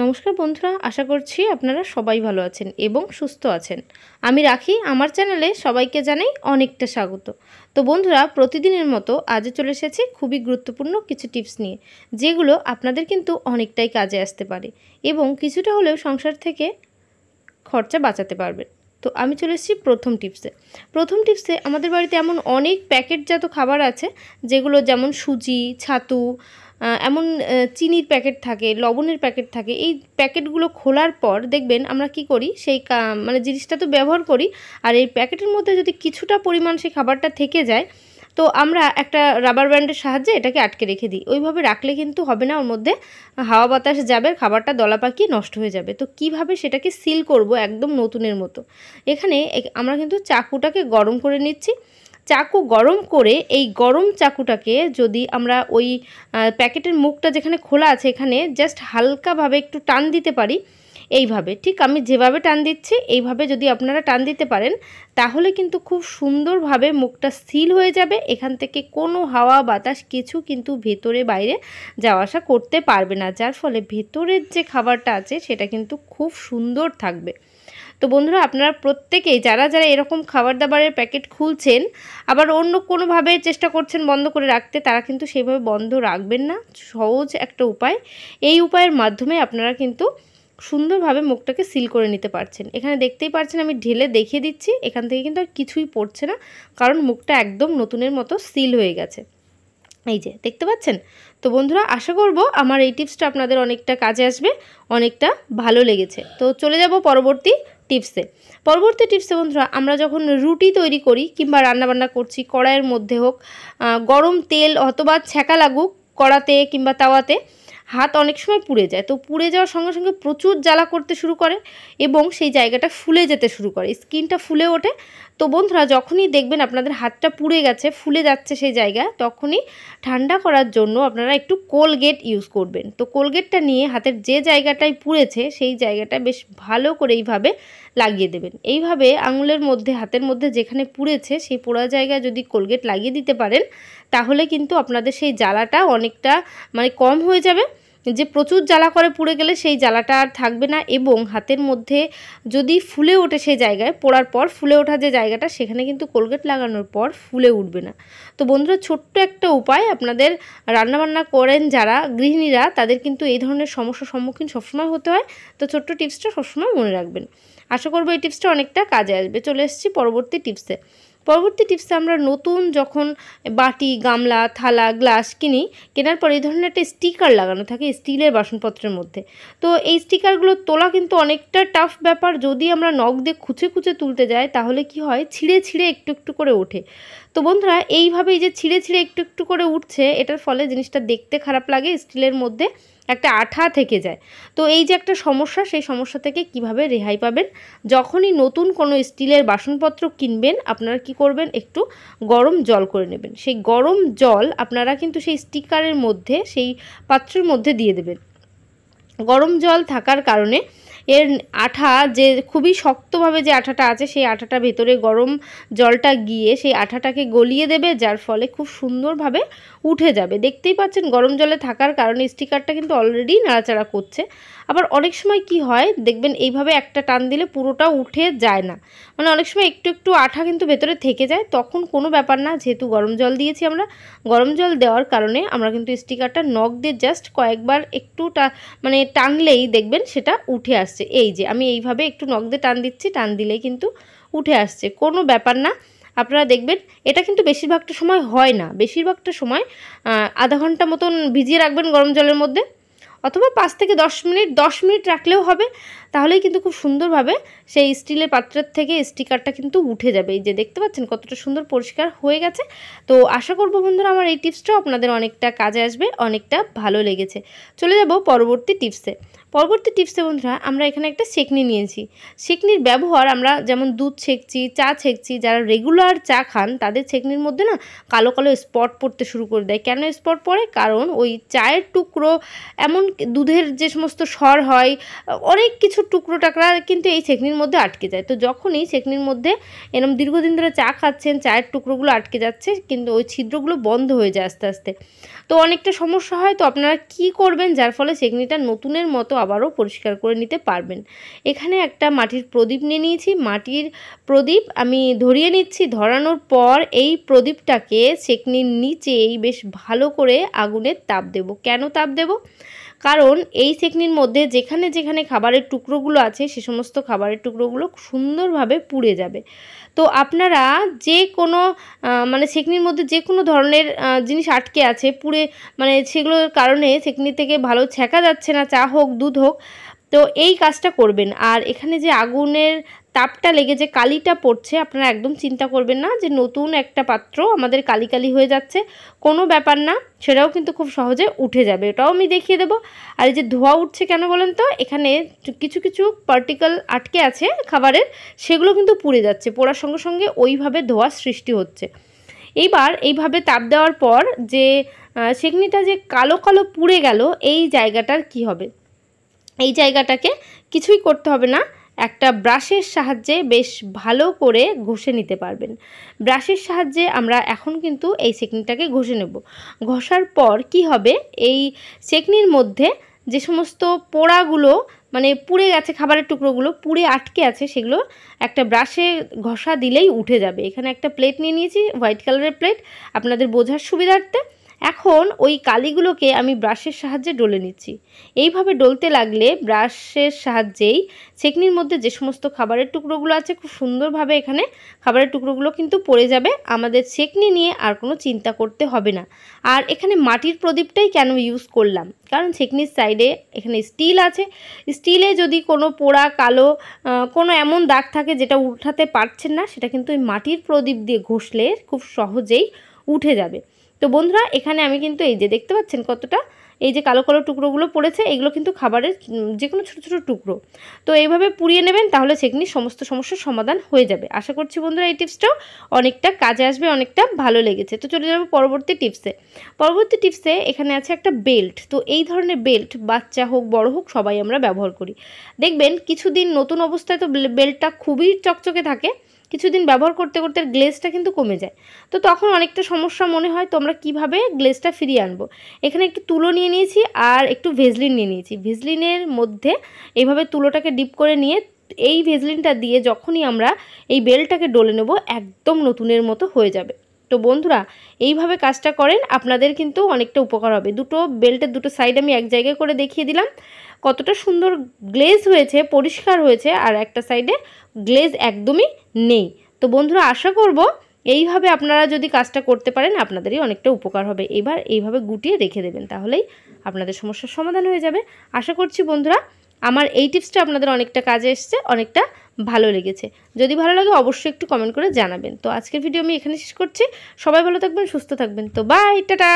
নমস্কার বন্ধুরা, আশা করছি আপনারা সবাই ভালো আছেন এবং সুস্থ আছেন। আমি রাখি, আমার চ্যানেলে সবাইকে জানাই অনেকটা স্বাগত। তো বন্ধুরা, প্রতিদিনের মতো আজও চলে এসেছি খুবই গুরুত্বপূর্ণ কিছু টিপস নিয়ে, যেগুলো আপনাদের কিন্তু অনেকটাই কাজে আসতে পারে এবং কিছুটা হলেও সংসার থেকে খরচা বাঁচাতে পারবেন। তো আমি চলে এসেছি প্রথম টিপসে আমাদের বাড়িতে এমন অনেক প্যাকেটজাত খাবার আছে, যেগুলো যেমন সুজি, ছাতু, এমন চিনির প্যাকেট থাকে, লবণের প্যাকেট থাকে। এই প্যাকেটগুলো খোলার পর দেখবেন আমরা কি করি, সেই জিনিসটা তো ব্যবহার করি, আর এই প্যাকেটের মধ্যে যদি কিছুটা পরিমাণ সেই খাবারটা থেকে যায়, তো আমরা একটা রাবার ব্যান্ডের সাহায্যে এটাকে আটকে রেখে দিই। ওইভাবে রাখলে কিন্তু হবে না, ওর মধ্যে হাওয়া বাতাস যাবে, খাবারটা দলা পাকিয়ে নষ্ট হয়ে যাবে। তো কিভাবে সেটাকে সিল করব একদম নতুনের মতো, এখানে আমরা কিন্তু চাকুটাকে গরম করে নিচ্ছি। চাকু গরম করে এই গরম চাকুটাকে যদি আমরা ওই প্যাকেটের মুখটা যেখানে খোলা আছে এখানে জাস্ট হালকাভাবে একটু টান দিতে পারি, এইভাবে, ঠিক আমি যেভাবে টান দিচ্ছি এইভাবে যদি আপনারা টান দিতে পারেন, তাহলে কিন্তু খুব সুন্দরভাবে মুখটা সিল হয়ে যাবে। এখান থেকে কোনো হাওয়া বাতাস কিছু কিন্তু ভেতরে বাইরে যাওয়া আসা করতে পারবে না, যার ফলে ভেতরের যে খাবারটা আছে সেটা কিন্তু খুব সুন্দর থাকবে। তো বন্ধুরা, আপনারা প্রত্যেকেই যারা এরকম খাবার দাবারের প্যাকেট খুলছেন, আবার অন্য কোনোভাবে চেষ্টা করছেন বন্ধ করে রাখতে, তারা কিন্তু সেইভাবে বন্ধ রাখবেন না। সহজ একটা উপায়, এই উপায়ের মাধ্যমে আপনারা কিন্তু সুন্দরভাবে মুখটাকে সিল করে নিতে পারছেন। এখানে দেখতেই পাচ্ছেন আমি ঢেলে দেখিয়ে দিচ্ছি, এখান থেকে কিন্তু আর কিছুই পড়ছে না, কারণ মুখটা একদম নতুনের মতো সিল হয়ে গেছে। এই যে দেখতে পাচ্ছেন। তো বন্ধুরা, আশা করব আমার এই টিপসটা আপনাদের অনেকটা কাজে আসবে, অনেকটা ভালো লেগেছে। তো চলে যাব পরবর্তী টিপসে বন্ধুরা, আমরা যখন রুটি তৈরি করি কিংবা রান্নাবান্না করছি, কড়াইয়ের মধ্যে হোক, গরম তেল অথবা ছ্যাঁকা লাগুক কড়াতে কিংবা তাওয়াতে, হাত অনেক সময় পুড়ে যায়। তো পুড়ে যাওয়ার সঙ্গে সঙ্গে প্রচুর জ্বালা করতে শুরু করে এবং সেই জায়গাটা ফুলে যেতে শুরু করে, স্কিনটা ফুলে ওঠে। তো বন্ধুরা, যখনই দেখবেন আপনাদের হাতটা পুড়ে গেছে, ফুলে যাচ্ছে সেই জায়গায়, তখনই ঠান্ডা করার জন্য আপনারা একটু কোলগেট ইউজ করবেন। তো কোলগেটটা নিয়ে হাতের যে জায়গাটায় পুড়েছে সেই জায়গাটা বেশ ভালো করে এইভাবে লাগিয়ে দেবেন। এইভাবে আঙুলের মধ্যে, হাতের মধ্যে যেখানে পুড়েছে সেই পোড়া জায়গায় যদি কোলগেট লাগিয়ে দিতে পারেন, তাহলে কিন্তু আপনাদের সেই জ্বালাটা অনেকটা কম হয়ে যাবে। যে প্রচুর জ্বালা করে পুড়ে গেলে সেই জ্বালাটা আর থাকবে না, এবং হাতের মধ্যে যদি ফুলে ওঠে সেই জায়গায়, পোড়ার পর ফুলে ওঠা যে জায়গাটা, সেখানে কিন্তু কোলগেট লাগানোর পর ফুলে উঠবে না। তো বন্ধুরা, ছোট্ট একটা উপায়, আপনাদের রান্নাবান্না করেন যারা গৃহিণীরা, তাদের কিন্তু এই ধরনের সমস্যার সম্মুখীন সবসময় হতে হয়। তো ছোট্ট টিপসটা সবসময় মনে রাখবেন। আশা করবো এই টিপসটা অনেকটা কাজে আসবে। চলে এসেছি পরবর্তী টিপসে আমরা নতুন যখন বাটি, গামলা, থালা, গ্লাস কেনার পর এই ধরনের একটা স্টিকার লাগানো থাকে স্টিলের বাসনপত্রের মধ্যে। তো এই স্টিকারগুলো তোলা কিন্তু অনেকটা টাফ ব্যাপার। যদি আমরা নখ দিয়ে খুঁচে খুঁচে তুলতে যাই, তাহলে কি হয়, ছিঁড়ে ছিঁড়ে একটু একটু করে ওঠে। তো বন্ধুরা, এইভাবে যে ছিঁড়ে ছিঁড়ে একটু একটু করে উঠছে, এটার ফলে জিনিসটা দেখতে খারাপ লাগে, স্টিলের মধ্যে একটা আঠা থেকে যায়। তো এই যে একটা সমস্যা, সেই সমস্যা থেকে কিভাবে রেহাই পাবেন, যখনই নতুন কোনো স্টিলের বাসনপত্র কিনবেন, আপনারা কি করবেন, একটু গরম জল করে নেবেন। সেই গরম জল আপনারা কিন্তু সেই স্টিকারের মধ্যে, সেই পাত্রের মধ্যে দিয়ে দেবেন। গরম জল থাকার কারণে এর আঠা, যে খুবই শক্তভাবে যে আঠাটা আছে, সেই আঠাটা ভেতরে গরম জলটা গিয়ে সেই আঠাটাকে গলিয়ে দেবে, যার ফলে খুব সুন্দরভাবে উঠে যাবে। দেখতেই পাচ্ছেন, গরম জলে থাকার কারণে স্টিকারটা কিন্তু অলরেডি নাড়াচাড়া করছে। আবার অনেক সময় কি হয় দেখবেন, এইভাবে একটা টান দিলে পুরোটা উঠে যায় না, অনেক সময় একটু একটু আঠা কিন্তু ভেতরে থেকে যায়। তখন কোনো ব্যাপার না, যেহেতু গরম জল দিয়েছি আমরা, গরম জল দেওয়ার কারণে আমরা কিন্তু স্টিকারটা নখ দিয়ে জাস্ট কয়েকবার একটু টানলেই দেখবেন সেটা উঠে আসছে। এই যে আমি এইভাবে একটু নখ দিয়ে টান দিচ্ছি, টান দিলেই কিন্তু উঠে আসছে, কোনো ব্যাপার না। আপনারা দেখবেন এটা কিন্তু বেশিরভাগটা সময় হয় না, বেশিরভাগটা সময় আধা ঘন্টা মতন ভিজিয়ে রাখবেন গরম জলের মধ্যে, অথবা 5 থেকে 10 মিনিট রাখলেও হবে। তাহলেই কিন্তু খুব সুন্দরভাবে সেই স্টিলের পাত্রের থেকে স্টিকারটা কিন্তু উঠে যাবে। এই যে দেখতে পাচ্ছেন কতটা সুন্দর পরিষ্কার হয়ে গেছে। তো আশা করব বন্ধুরা, আমার এই টিপসটাও আপনাদের অনেকটা কাজে আসবে, অনেকটা ভালো লেগেছে। চলে যাব পরবর্তী টিপসে বন্ধুরা, আমরা এখানে একটা সেকনি নিয়েছি। সেকনির ব্যবহার আমরা যেমন দুধ ছেঁকছি, চা ছেঁকছি, যারা রেগুলার চা খান তাদের সেকনির মধ্যে না কালো কালো স্পট পড়তে শুরু করে দেয়। কেন স্পট পড়ে? কারণ ওই চায়ের টুকরো এমন দুধের যে সমস্ত সর হয়, অনেক কিছু টুকরো টাকরা কিন্তু এই ছেঁকনির মধ্যে আটকে যায়। তো যখনই ছেঁকনির মধ্যে এরকম দীর্ঘদিন ধরে চা খাচ্ছেন, চায়ের টুকরোগুলো আটকে যাচ্ছে, কিন্তু ওই ছিদ্রগুলো বন্ধ হয়ে যায় আস্তে আস্তে, তো অনেকটা সমস্যা হয়। তো আপনারা কি করবেন যার ফলে ছেঁকনিটা নতুনের মতো আবারও পরিষ্কার করে নিতে পারবেন? এখানে একটা মাটির প্রদীপ নিয়ে নিয়েছি। মাটির প্রদীপ আমি ধরিয়ে নিচ্ছি। ধরানোর পর এই প্রদীপটাকে ছেঁকনির নিচেই বেশ ভালো করে আগুনের তাপ দেব। কেন তাপ দেব? কারণ এই ছেঁকনির মধ্যে যেখানে যেখানে খাবারের টুকরোগুলো আছে সে সমস্ত খাবারের টুকরোগুলো সুন্দরভাবে পুড়ে যাবে। তো আপনারা যে কোনো মানে ছেঁকনির মধ্যে যে কোনো ধরনের জিনিস আটকে আছে পুড়ে, মানে সেগুলোর কারণে ছেঁকনি থেকে ভালো ছেঁকা যাচ্ছে না, চা হোক দুধ হোক, তো এই কাজটা করবেন। আর এখানে যে আগুনের তাপটা লেগে যে কালিটা পড়ছে, আপনারা একদম চিন্তা করবেন না যে নতুন একটা পাত্র আমাদের কালি কালি হয়ে যাচ্ছে, কোনো ব্যাপার না, সেটাও কিন্তু খুব সহজে উঠে যাবে, এটাও আমি দেখিয়ে দেবো। আর এই যে ধোঁয়া উঠছে কেন বলেন তো, এখানে কিছু কিছু পার্টিকেল আটকে আছে খাবারের, সেগুলো কিন্তু পুড়ে যাচ্ছে, পোড়ার সঙ্গে সঙ্গে ওইভাবে ধোঁয়া সৃষ্টি হচ্ছে। এইবার এইভাবে তাপ দেওয়ার পর যে ছেঁকনিটা যে কালো কালো পুড়ে গেল, এই জায়গাটার কি হবে? এই জায়গাটাকে কিছুই করতে হবে না, একটা ব্রাশের সাহায্যে বেশ ভালো করে ঘষে নিতে পারবেন। ব্রাশের সাহায্যে আমরা এখন কিন্তু এই ছেঁকনিটাকে ঘষে নেব। ঘষার পর কি হবে, এই ছেঁকনির মধ্যে যে সমস্ত পোড়াগুলো মানে পুড়ে গেছে, খাবারের টুকরোগুলো পুড়ে আটকে আছে, সেগুলো একটা ব্রাশে ঘষা দিলেই উঠে যাবে। এখানে একটা প্লেট নিয়ে নিয়েছি, হোয়াইট কালারের প্লেট, আপনাদের বোঝার সুবিধার্থে। এখন ওই কালিগুলোকে আমি ব্রাশের সাহায্যে ডলে নিচ্ছি। এইভাবে ডলতে লাগলে ব্রাশের সাহায্যেই ছেঁকনির মধ্যে যে সমস্ত খাবারের টুকরোগুলো আছে খুব সুন্দরভাবে এখানে খাবারের টুকরোগুলো কিন্তু পড়ে যাবে। আমাদের ছেঁকনি নিয়ে আর কোনো চিন্তা করতে হবে না। আর এখানে মাটির প্রদীপটাই কেন ইউজ করলাম, কারণ ছেঁকনির সাইডে এখানে স্টিল আছে, স্টিলে যদি কোনো পোড়া কালো কোনো এমন দাগ থাকে যেটা উঠাতে পারছেন না, সেটা কিন্তু ওই মাটির প্রদীপ দিয়ে ঘষলে খুব সহজেই উঠে যাবে। তো বন্ধুরা, এখানে আমি কিন্তু এই যে দেখতে পাচ্ছেন কতটা এই যে কালো কালো টুকরোগুলো পড়েছে, এগুলো কিন্তু খাবারের যে কোনো ছোটো ছোটো টুকরো। তো এইভাবে পুড়িয়ে নেবেন, তাহলে ছেঁকনির সমস্ত সমস্যার সমাধান হয়ে যাবে। আশা করছি বন্ধুরা এই টিপসটাও অনেকটা কাজে আসবে, অনেকটা ভালো লেগেছে। তো চলে যাবো পরবর্তী টিপসে। পরবর্তী টিপসে এখানে আছে একটা বেল্ট। তো এই ধরনের বেল্ট বাচ্চা হোক বড় হোক সবাই আমরা ব্যবহার করি। দেখবেন কিছুদিন নতুন অবস্থায় তো বেল্টটা খুবই চকচকে থাকে, কিছুদিন ব্যবহার করতে করতে গ্লেজটা কিন্তু কমে যায়। তো তখন অনেকটা সমস্যা মনে হয়, তো আমরা কীভাবে গ্লেজটা ফিরিয়ে আনবো? এখানে একটু তুলো নিয়ে নিয়েছি আর একটু ভেজলিন নিয়ে নিয়েছি। ভেজলিনের মধ্যে এইভাবে তুলোটাকে ডিপ করে নিয়ে এই ভেজলিনটা দিয়ে যখনই আমরা এই বেল্টটাকে ডলে নেব, একদম নতুনের মতো হয়ে যাবে। তো বন্ধুরা, এইভাবে কাজটা করেন, আপনাদের কিন্তু অনেকটা উপকার হবে। দুটো বেল্টের দুটো সাইড আমি এক জায়গায় করে দেখিয়ে দিলাম কতটা সুন্দর গ্লেজ হয়েছে, পরিষ্কার হয়েছে, আর একটা সাইডে গ্লেজ একদমই নেই। তো বন্ধুরা, আশা করব এইভাবে আপনারা যদি কাজটা করতে পারেন আপনাদেরই অনেকটা উপকার হবে। এবার এইভাবে গুটিয়ে রেখে দেবেন, তাহলেই আপনাদের সমস্যার সমাধান হয়ে যাবে। আশা করছি বন্ধুরা আমার এই টিপসটা আপনাদের অনেকটা কাজে এসছে, অনেকটা ভালো লেগেছে। যদি ভালো লাগে অবশ্যই একটু কমেন্ট করে জানাবেন। তো আজকের ভিডিও আমি এখানে শেষ করছি। সবাই ভালো থাকবেন, সুস্থ থাকবেন। তো বাই, টাটা।